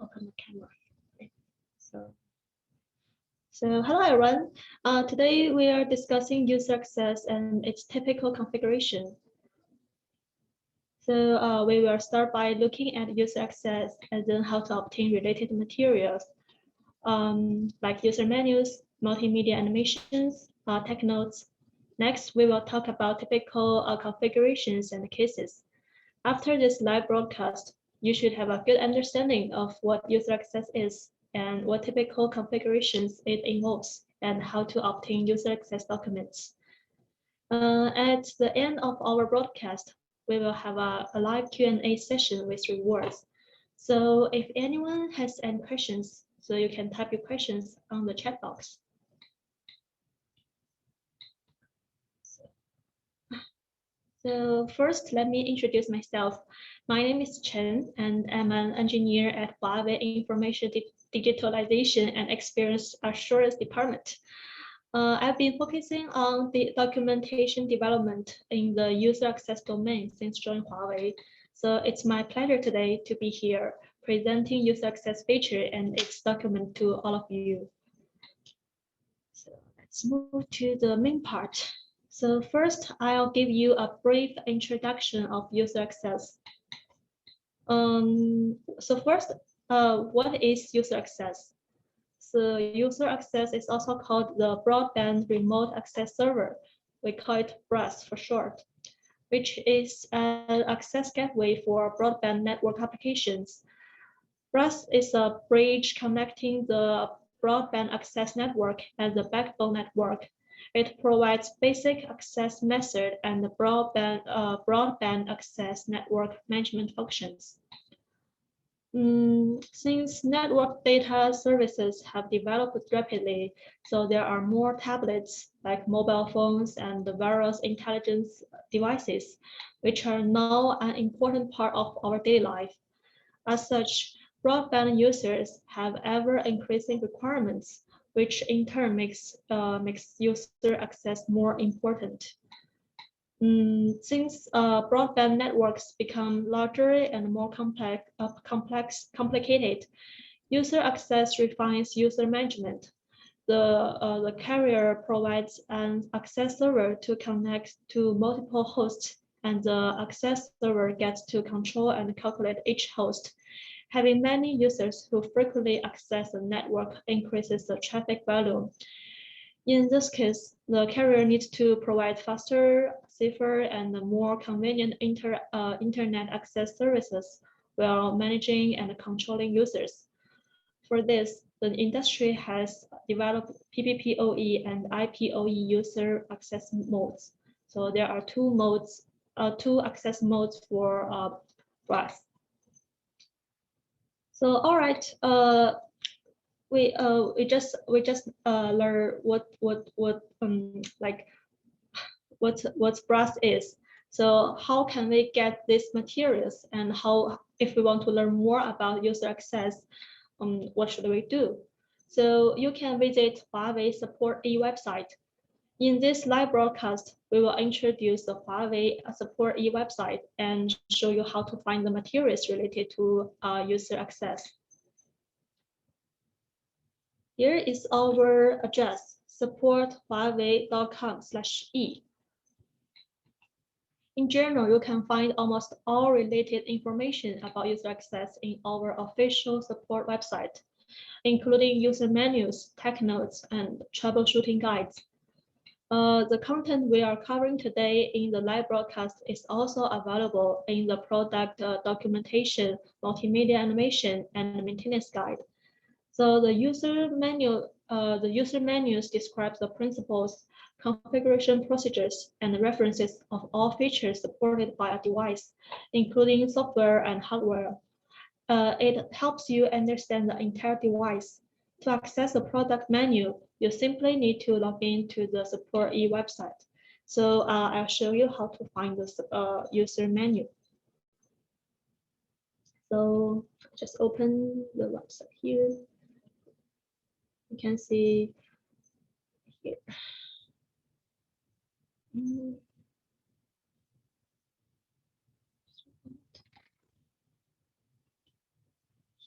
open the camera. Okay. So hello everyone. Today we are discussing user access and its typical configuration. So we will start by looking at user access and then how to obtain related materials, like user menus, multimedia animations, technotes. Next, we will talk about typical configurations and cases. After this live broadcast, you should have a good understanding of what user access is and what typical configurations it involves and how to obtain user access documents. At the end of our broadcast, we will have a live Q&A session with rewards. So if anyone has any questions, so you can type your questions on the chat box. So first, let me introduce myself. My name is Chen, and I'm an engineer at Huawei Information Digitalization and Experience Assurance Department. I've been focusing on the documentation development in the user access domain since joining Huawei. So it's my pleasure today to be here presenting user access feature and its document to all of you. So let's move to the main part. So first, I'll give you a brief introduction of user access. So first, what is user access? So user access is also called the Broadband Remote Access Server. We call it BRAS for short, which is an access gateway for broadband network applications. BRAS is a bridge connecting the broadband access network and the backbone network. It provides basic access method and the broadband access network management functions. Since network data services have developed rapidly, so there are more tablets like mobile phones and the various intelligence devices, which are now an important part of our daily life. As such, broadband users have ever-increasing requirements, which in turn makes user access more important. Since broadband networks become larger and more complicated, user access refines user management. The carrier provides an access server to connect to multiple hosts, and the access server gets to control and calculate each host. Having many users who frequently access the network increases the traffic volume. In this case, the carrier needs to provide faster, safer, and more convenient internet access services while managing and controlling users. For this, the industry has developed PPPoE and IPoE user access modes. So there are two access modes for BRAS. So all right, we just learn what BRAS is. So how can we get these materials, and how, if we want to learn more about user access, what should we do? So you can visit Huawei Support E website. In this live broadcast, we will introduce the Huawei Support E website and show you how to find the materials related to user access. Here is our address, support.huawei.com/e. In general, you can find almost all related information about user access in our official support website, including user menus, tech notes, and troubleshooting guides. The content we are covering today in the live broadcast is also available in the product documentation, multimedia animation, and maintenance guide. So the user menus describes the principles, configuration procedures, and references of all features supported by a device, including software and hardware. It helps you understand the entire device. To access the product menu, you simply need to log in to the Support E website. So I'll show you how to find the user menu. So just open the website here. You can see here.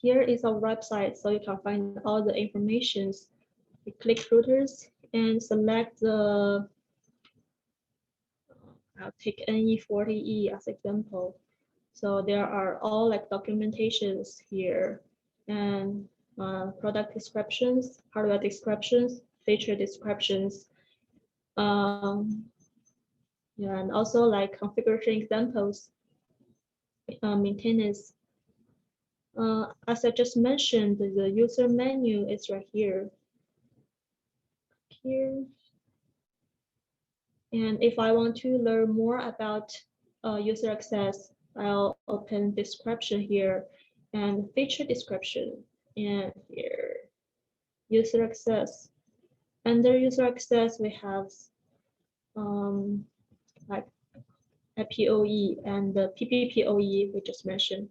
Here is our website, so you can find all the informations. You click routers and select the, I'll take NE40E as example. So there are all like documentations here and product descriptions, hardware descriptions, feature descriptions, yeah, and also like configuration examples, maintenance. As I just mentioned, the user menu is right here. And if I want to learn more about user access, I'll open description here and feature description. And here, user access. Under user access, we have like IPOE and the PPPoE we just mentioned.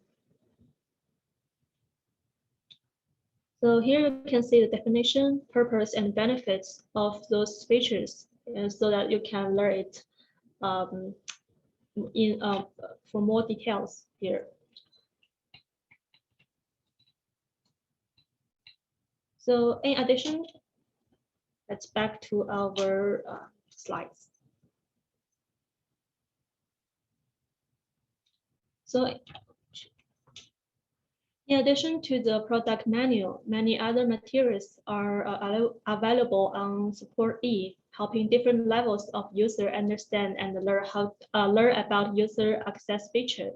So here you can see the definition, purpose, and benefits of those features, and so that you can learn it for more details here. So in addition, let's back to our slides. So in addition to the product manual, many other materials are available on Support E, helping different levels of user understand and learn about user access feature.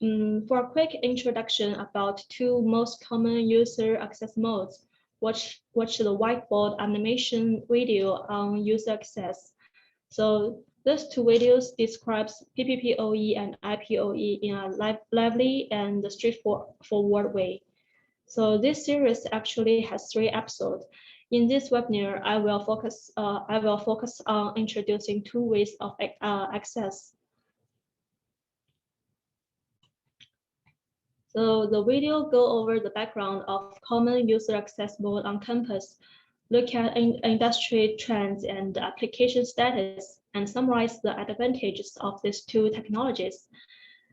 For a quick introduction about two most common user access modes, watch the whiteboard animation video on user access. So those two videos describes PPPoE and IPOE in a lively and straightforward way. So this series actually has 3 episodes. In this webinar, I will focus on introducing 2 ways of access. So the video go over the background of common user access mode on campus, look at industry trends and application status, and summarize the advantages of these 2 technologies.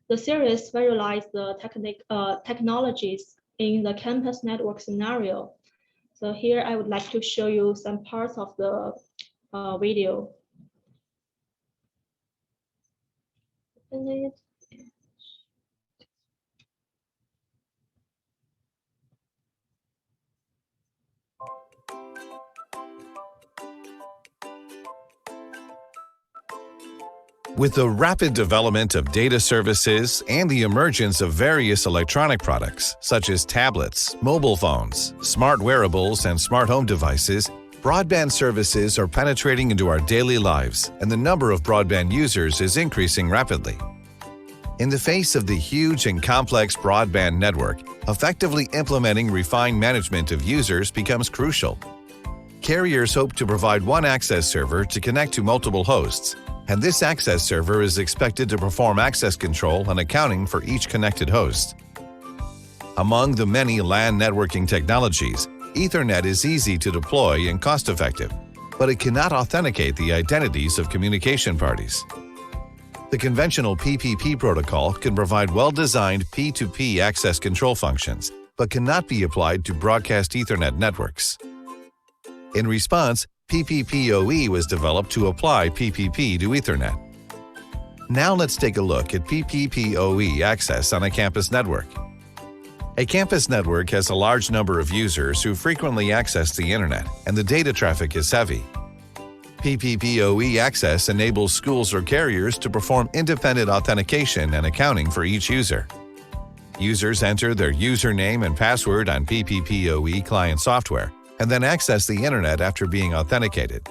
The series visualizes the technologies in the campus network scenario. So here I would like to show you some parts of the video. With the rapid development of data services and the emergence of various electronic products, such as tablets, mobile phones, smart wearables, and smart home devices, broadband services are penetrating into our daily lives, and the number of broadband users is increasing rapidly. In the face of the huge and complex broadband network, effectively implementing refined management of users becomes crucial. Carriers hope to provide one access server to connect to multiple hosts, and this access server is expected to perform access control and accounting for each connected host. Among the many LAN networking technologies, Ethernet is easy to deploy and cost-effective, but it cannot authenticate the identities of communication parties. The conventional PPP protocol can provide well-designed P2P access control functions, but cannot be applied to broadcast Ethernet networks. In response, PPPoE was developed to apply PPP to Ethernet. Now let's take a look at PPPoE access on a campus network. A campus network has a large number of users who frequently access the internet, and the data traffic is heavy. PPPoE access enables schools or carriers to perform independent authentication and accounting for each user. Users enter their username and password on PPPoE client software, and then access the internet after being authenticated.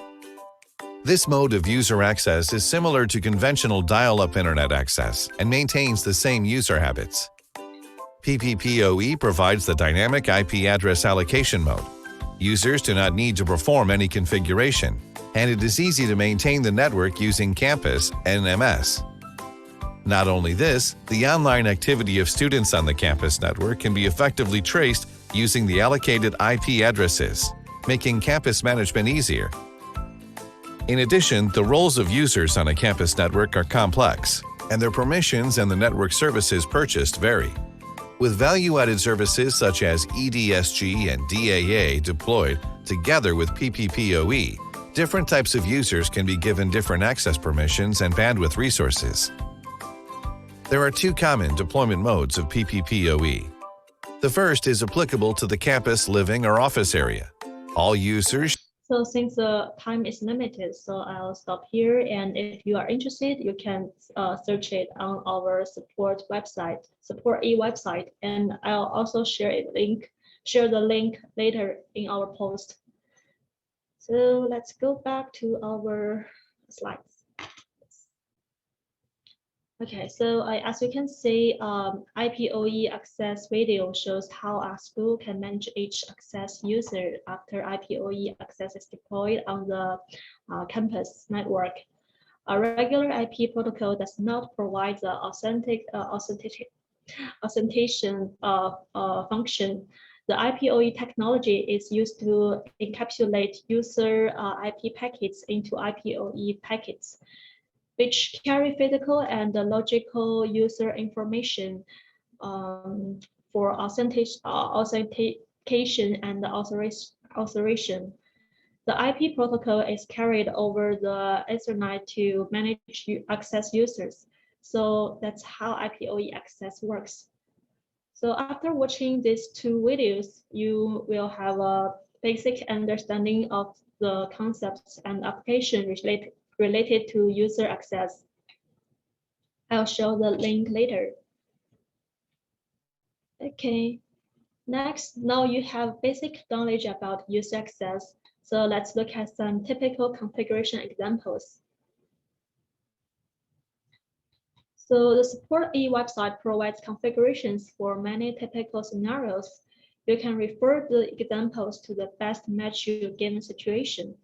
This mode of user access is similar to conventional dial-up internet access and maintains the same user habits. PPPoE provides the dynamic IP address allocation mode. Users do not need to perform any configuration, and it is easy to maintain the network using Campus NMS. Not only this, the online activity of students on the campus network can be effectively traced using the allocated IP addresses, making campus management easier. In addition, the roles of users on a campus network are complex, and their permissions and the network services purchased vary. With value-added services such as EDSG and DAA deployed together with PPPoE, different types of users can be given different access permissions and bandwidth resources. There are two common deployment modes of PPPoE. The first is applicable to the campus, living, or office area. All users. So since the time is limited, so I'll stop here. And if you are interested, you can search it on our support website, support.e website. And I'll also share the link later in our post. So let's go back to our slides. Okay, so as you can see, IPOE access video shows how a school can manage each access user after IPOE access is deployed on the campus network. A regular IP protocol does not provide the authentication function. The IPOE technology is used to encapsulate user IP packets into IPOE packets, which carry physical and logical user information for authentication and authorization. The IP protocol is carried over the Ethernet to manage access users. So that's how IPOE access works. So after watching these two videos, you will have a basic understanding of the concepts and application related to user access. I'll show the link later. Okay, next, now you have basic knowledge about user access. So let's look at some typical configuration examples. So the support.e website provides configurations for many typical scenarios. You can refer the examples to the best match your given situation.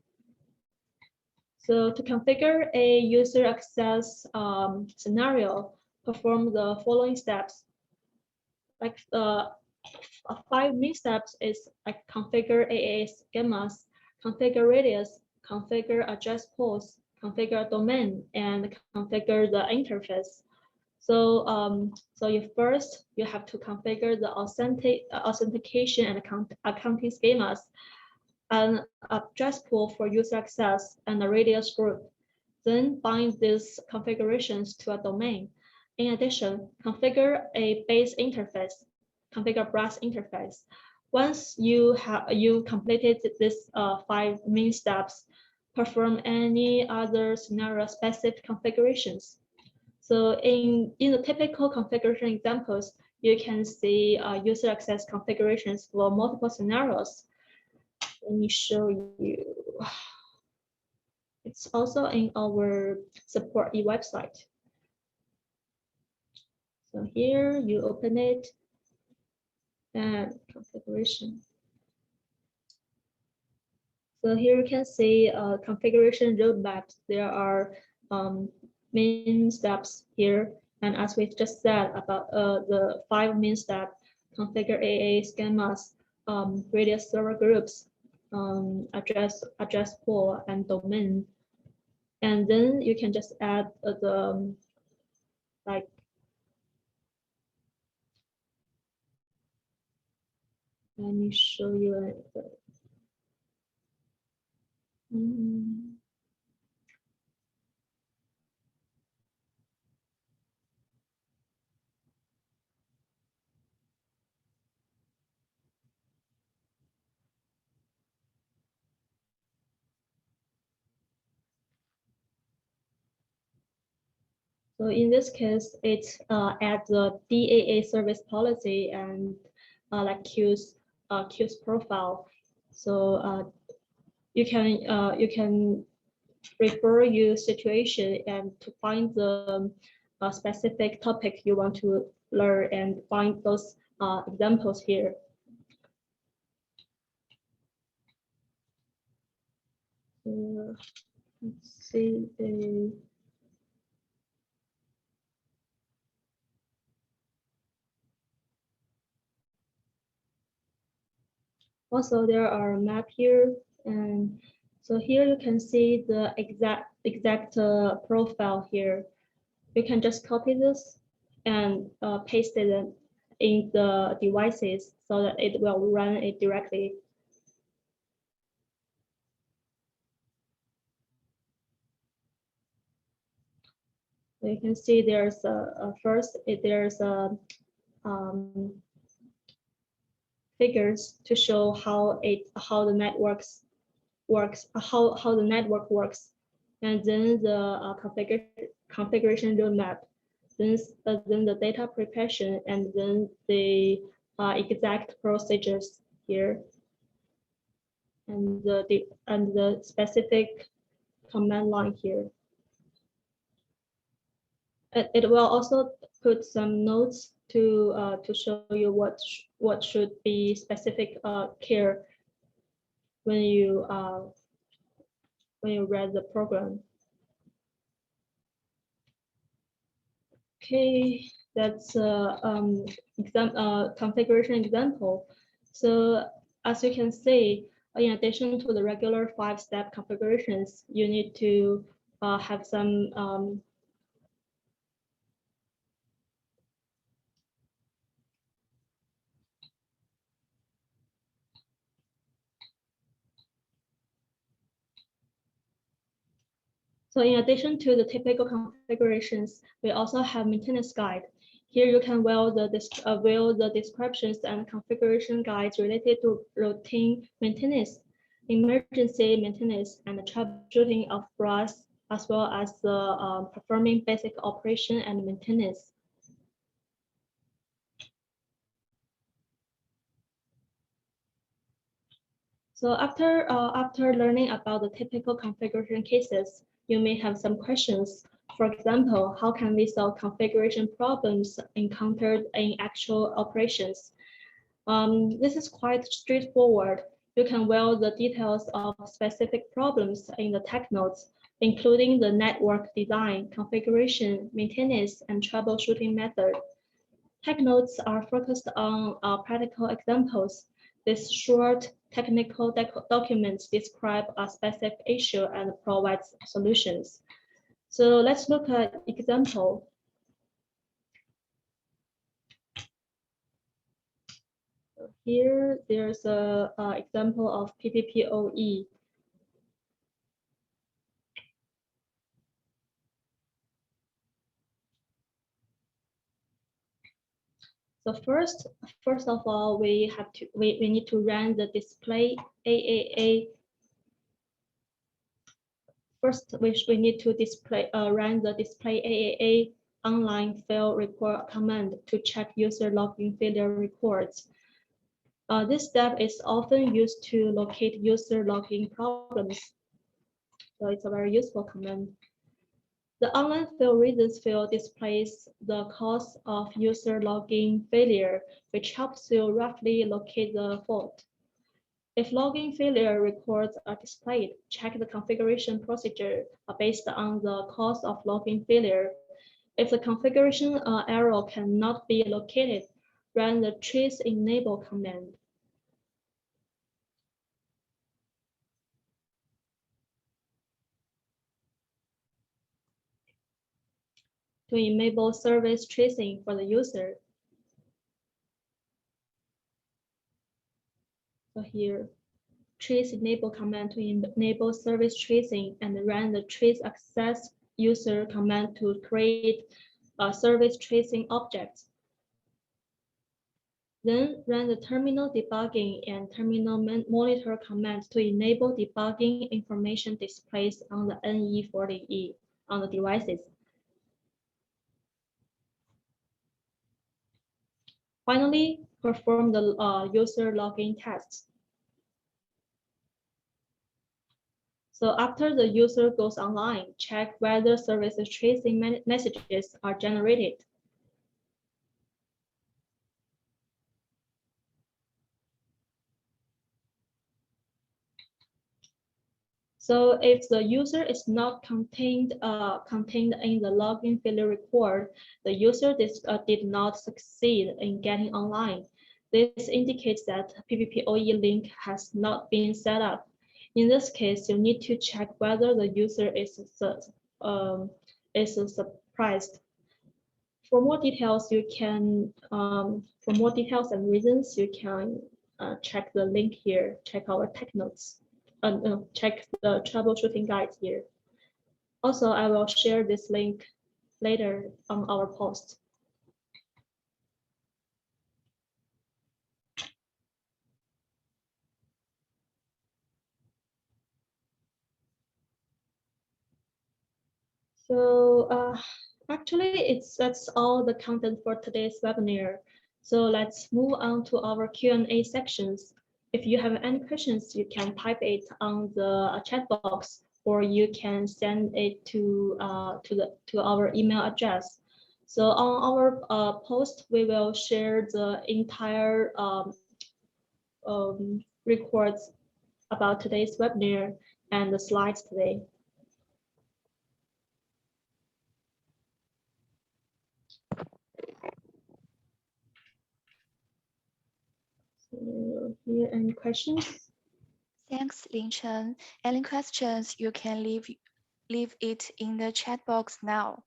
So to configure a user access scenario, perform the following steps. Like 5 main steps is like configure AA schemas, configure radius, configure address pools, configure domain, and configure the interface. So you have to configure the authentication and accounting schemas, an address pool for user access, and a radius group. Then bind these configurations to a domain. In addition, configure a base interface, configure brass interface. Once you completed this 5 main steps, perform any other scenario-specific configurations. So in the typical configuration examples, you can see user access configurations for multiple scenarios. Let me show you. It's also in our support.e website. So here you open it and configuration. So here you can see configuration roadmaps. There are main steps here. And as we just said about the 5 main steps, configure AA schemas, radius server groups, address pool, and domain. And then you can just add the like let me show you So in this case, it's at the DAA service policy and like queues profile. So you can refer your situation and to find the specific topic you want to learn and find those examples here. Let's see the. Also, there are a map here, and so here you can see the exact profile here. You can just copy this and paste it in the devices so that it will run it directly. So you can see there's there's a figures to show how the networks works, how the network works, and then the configuration roadmap, then the data preparation, and then the exact procedures here, and the specific command line here. It will also put some notes to show you what should be specific care when you read the program. Okay, that's configuration example. So as you can see, in addition to the regular 5-step configurations, you need to have some So in addition to the typical configurations, we also have maintenance guide. Here you can view the descriptions and configuration guides related to routine maintenance, emergency maintenance, and the troubleshooting of brass, as well as the performing basic operation and maintenance. So after learning about the typical configuration cases, you may have some questions. For example, how can we solve configuration problems encountered in actual operations? This is quite straightforward. You can view the details of specific problems in the tech notes, including the network design, configuration, maintenance, and troubleshooting method. Tech notes are focused on practical examples. These short technical documents describe a specific issue and provide solutions. So let's look at example. Here, there's a example of PPPoE. So first of all, we need to run the display AAA. First, we need to run the display AAA online fail report command to check user login failure reports. This step is often used to locate user login problems. So it's a very useful command. The online fail reasons field displays the cause of user login failure, which helps you roughly locate the fault. If login failure records are displayed, check the configuration procedure based on the cause of login failure. If the configuration error cannot be located, run the trace enable command. To enable service tracing for the user. So here, trace enable command to enable service tracing, and run the trace access user command to create a service tracing object. Then run the terminal debugging and terminal monitor commands to enable debugging information displays on the NE40E on the devices. Finally, perform the user login tests. So after the user goes online, check whether service tracing messages are generated. So if the user is not contained in the login failure report, the user did not succeed in getting online. This indicates that PPPoE link has not been set up. In this case, you need to check whether the user is surprised. For more details, you can For more details and reasons, you can check the link here, check our technotes, check the troubleshooting guides here. Also, I will share this link later on our post. So actually, that's all the content for today's webinar. So let's move on to our Q&A sections. If you have any questions, you can type it on the chat box, or you can send it to our email address. So on our post, we will share the entire records about today's webinar and the slides today. So here, any questions? Thanks, Lin Chen. Any questions, you can leave it in the chat box now.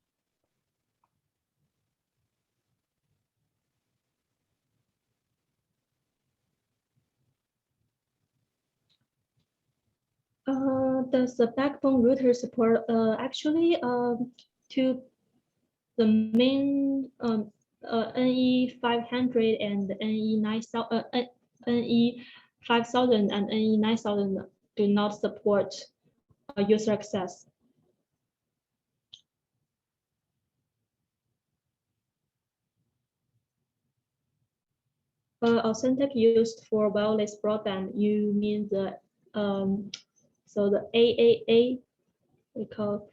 Does the backbone router support actually to the main NE 500 and NE 9000 NE 5000 and NE 9000 do not support user access. Authentic used for wireless broadband, you mean the so the AAA, we call,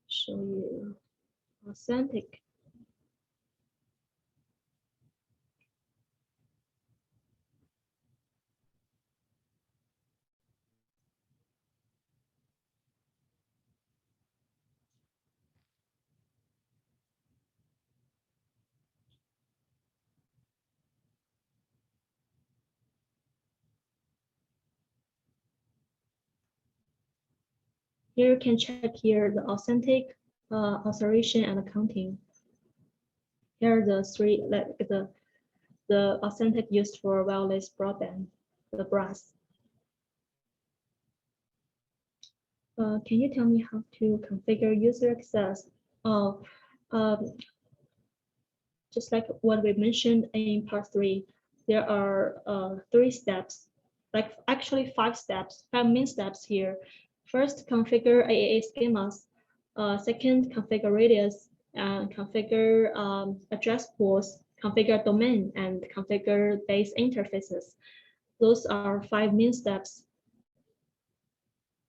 show you authentic. Here you can check here the authentic, authorization, and accounting. Here are the three, like the authentic used for wireless broadband, the brass. Can you tell me how to configure user access? Just like what we mentioned in part 3, there are 3 steps, like actually 5 steps, 5 main steps here. First, configure AAA schemas. Second, configure radius, and configure address pools, configure domain, and configure base interfaces. Those are 5 main steps.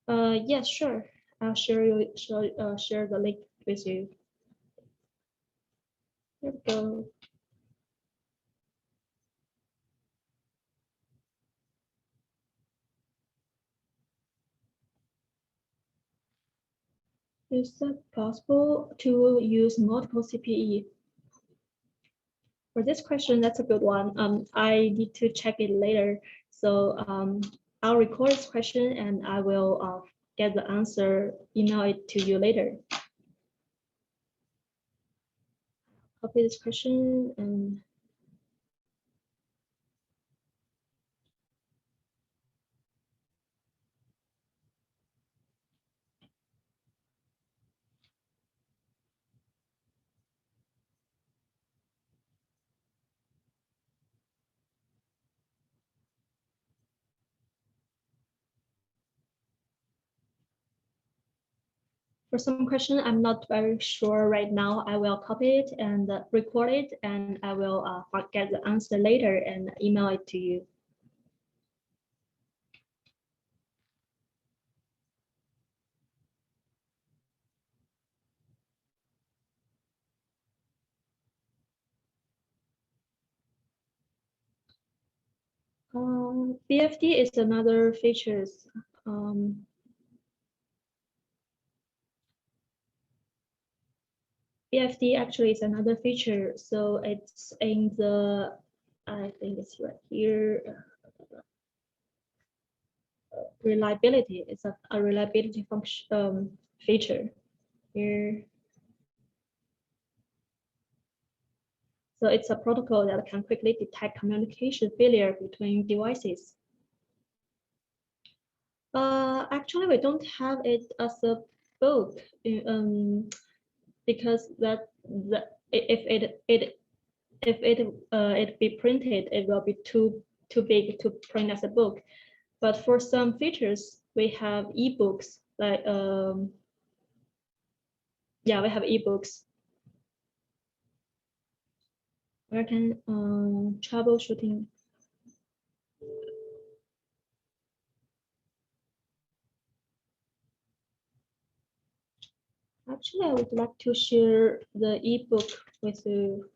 Yes, sure. I'll share the link with you. Here we go. Is it possible to use multiple CPE? For this question, that's a good one. I need to check it later. So I'll record this question and I will get the answer, email it to you later. Copy this question and for some question, I'm not very sure right now. I will copy it and record it, and I will get the answer later and email it to you. BFD is another features. BFD actually is another feature, so it's in the, I think it's right here, reliability. It's a reliability function feature here. So it's a protocol that can quickly detect communication failure between devices. Actually, we don't have it as a book because if it be printed, it will be too big to print as a book. But for some features, we have ebooks like yeah, we have ebooks. Where can troubleshooting. Actually, I would like to share the ebook with you,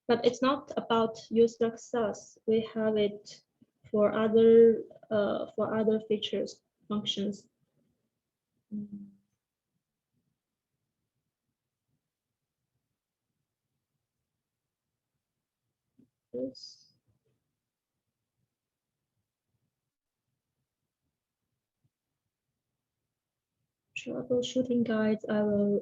but it's not about user access. We have it for other features, functions. This troubleshooting guides, I will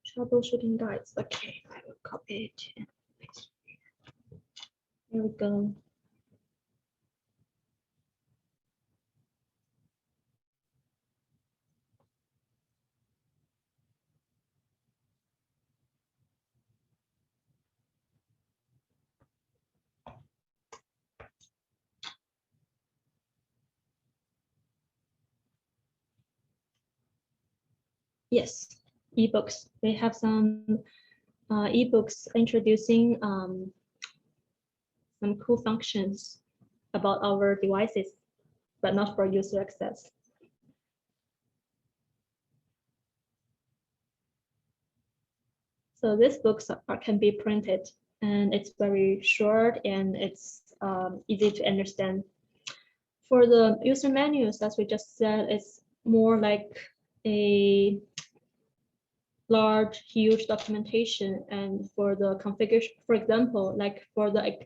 troubleshooting guides. Okay, I will copy it and paste it. Here we go. Yes, ebooks. We have some ebooks introducing some cool functions about our devices, but not for user access. So these books can be printed, and it's very short and it's easy to understand. For the user manuals, as we just said, it's more like a large, huge documentation. And for the configuration, for example, like for the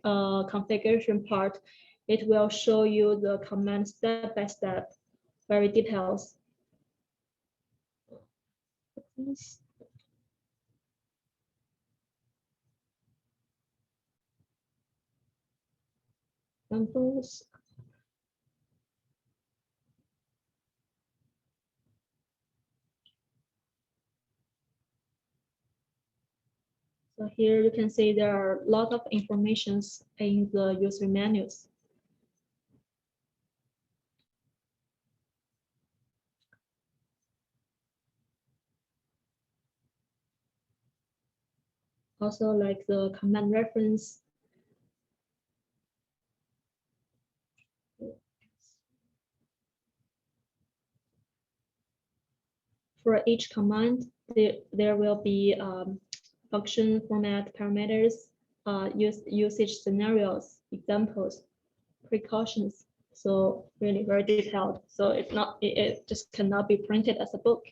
configuration part, it will show you the command step by step, very details. Examples. So here you can see there are a lot of informations in the user manuals. Also like the command reference. For each command, there will be function format parameters, usage scenarios, examples, precautions. So really very detailed. So it just cannot be printed as a book.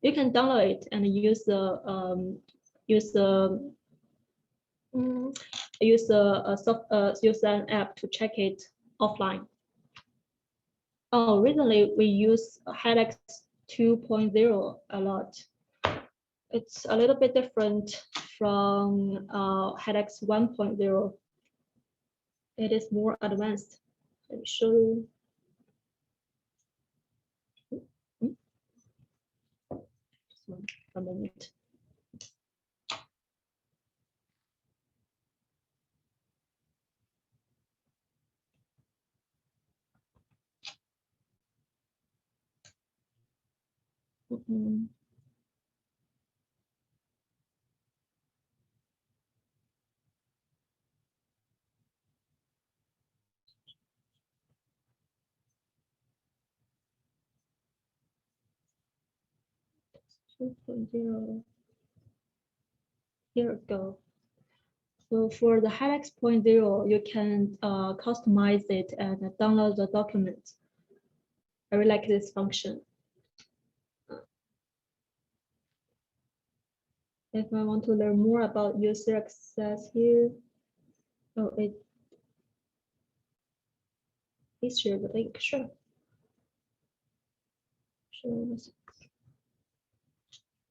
You can download it and use the use an app to check it offline. Oh, recently we use HEDX 2.0 a lot. It's a little bit different from HEDX 1.0. It is more advanced. Let me show you. Just one minute. Mm-hmm. Here we go. So for the HEDX 0.0, you can customize it and download the document. I really like this function. If I want to learn more about user access here, oh, Please share the link. Sure. Here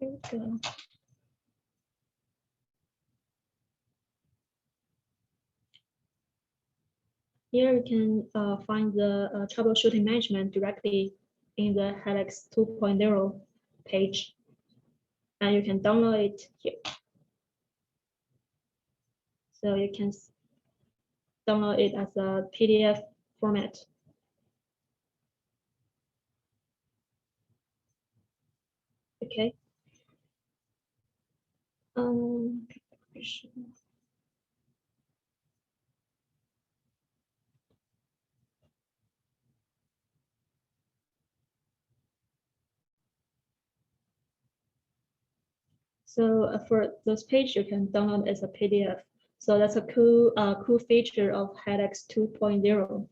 we go. Here you can find the troubleshooting management directly in the Helix 2.0 page, and you can download it here. So you can download it as a PDF format. Okay. So for this page, you can download as a PDF. So that's a cool feature of Helix 2.0.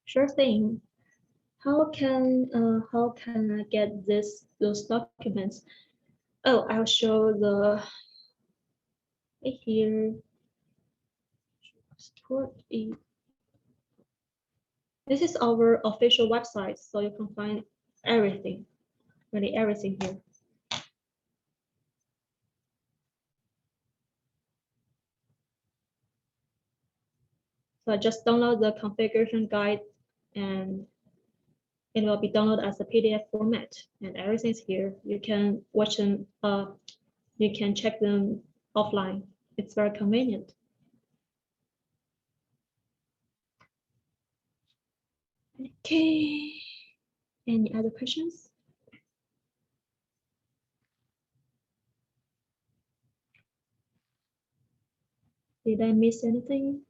Sure thing. How can I get those documents? Oh, I'll show the right here. This is our official website, so you can find everything, really everything here. So I just download the configuration guide, and it will be downloaded as a PDF format, and everything's here. You can watch them. You can check them offline. It's very convenient. Okay. Any other questions? Did I miss anything?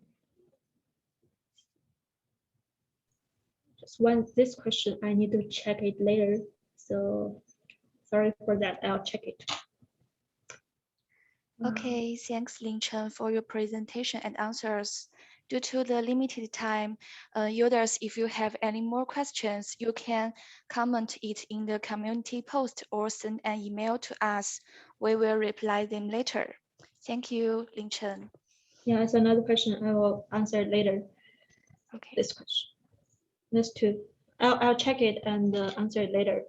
Just one this question, I need to check it later. So sorry for that. I'll check it. Okay, thanks, Lin Chen, for your presentation and answers. Due to the limited time, users, if you have any more questions, you can comment it in the community post or send an email to us. We will reply them later. Thank you, Lin Chen. Yeah, it's another question. I will answer it later. Okay. This question. This too. I'll check it and answer it later.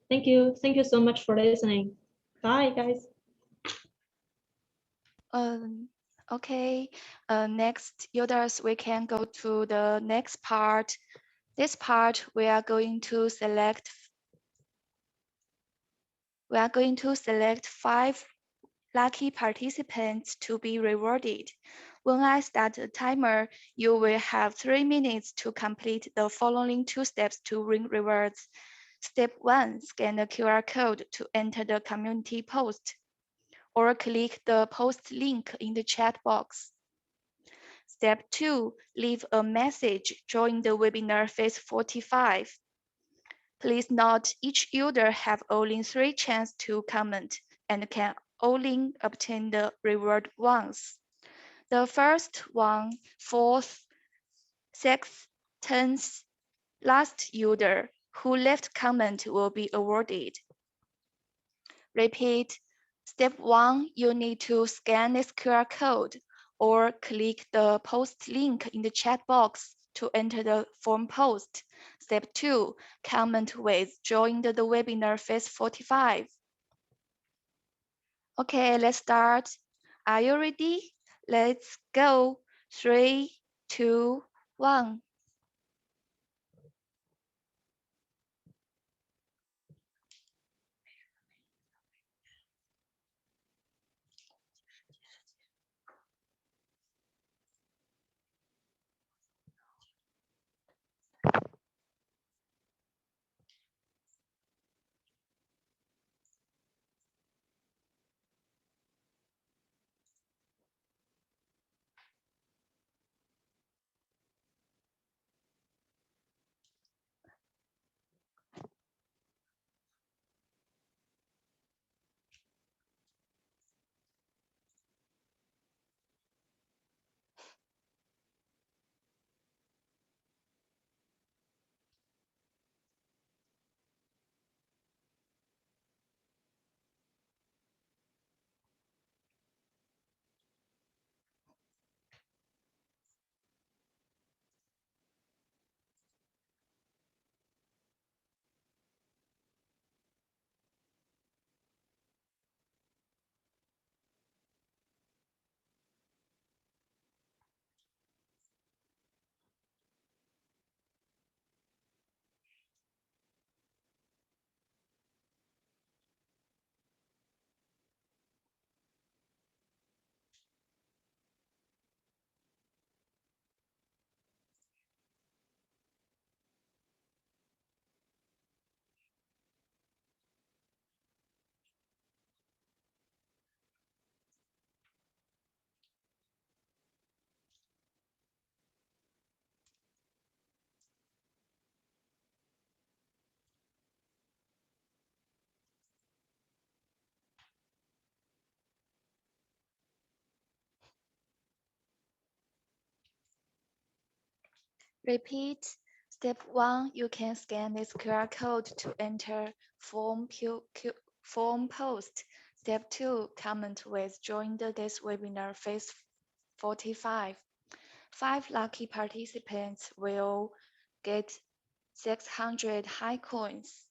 Thank you. Thank you so much for listening. Bye, guys. Okay, next users, we can go to the next part. This part, we are going to select 5 lucky participants to be rewarded. When I start the timer, you will have 3 minutes to complete the following 2 steps to win rewards. Step 1, scan the QR code to enter the community post, or click the post link in the chat box. Step 2, leave a message during the webinar phase 45. Please note each user have only 3 chances to comment and can only obtain the reward once. The first one, 4th, 6th, 10th, last user who left comment will be awarded. Repeat, step 1, you need to scan this QR code or click the post link in the chat box to enter the form post. Step 2, comment with joined the webinar phase 45. Okay, let's start. Are you ready? Let's go. 3, 2, 1. Repeat. Step 1, you can scan this QR code to enter form post. Step 2, comment with join this webinar phase 45. 5 lucky participants will get 600 high coins.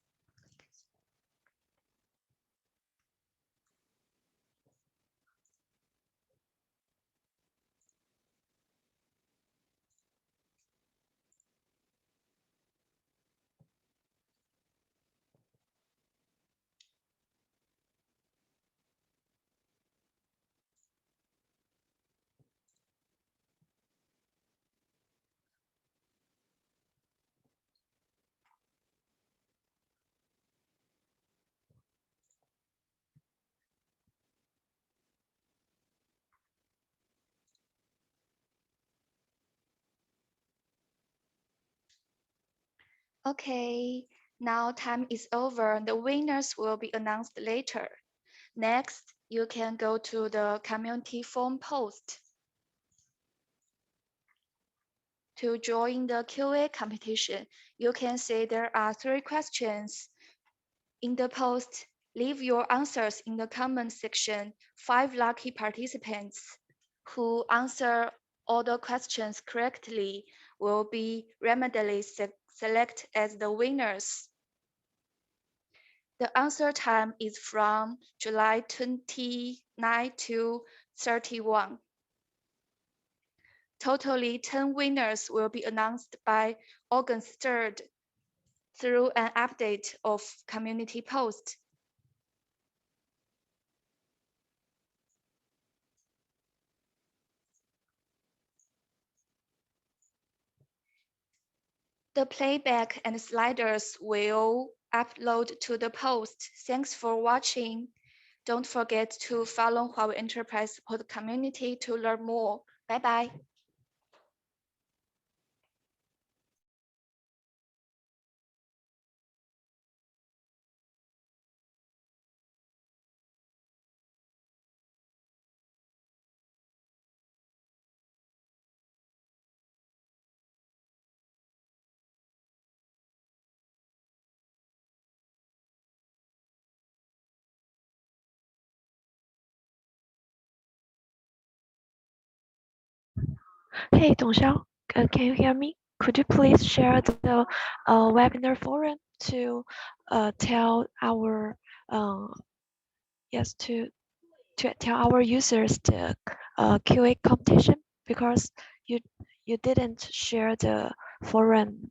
Okay, now time is over. The winners will be announced later. Next, you can go to the community forum post. To join the QA competition, you can see there are 3 questions. In the post, leave your answers in the comment section. 5 lucky participants who answer all the questions correctly will be randomly selected as the winners. The answer time is from July 29 to 31. Totally 10 winners will be announced by August 3rd through an update of community post. The playback and sliders will upload to the post. Thanks for watching. Don't forget to follow Huawei Enterprise Support community to learn more. Bye-bye. Hey, Dongxiao, can you hear me? Could you please share the webinar forum to tell our yes to tell our users the QA competition, because you didn't share the forum.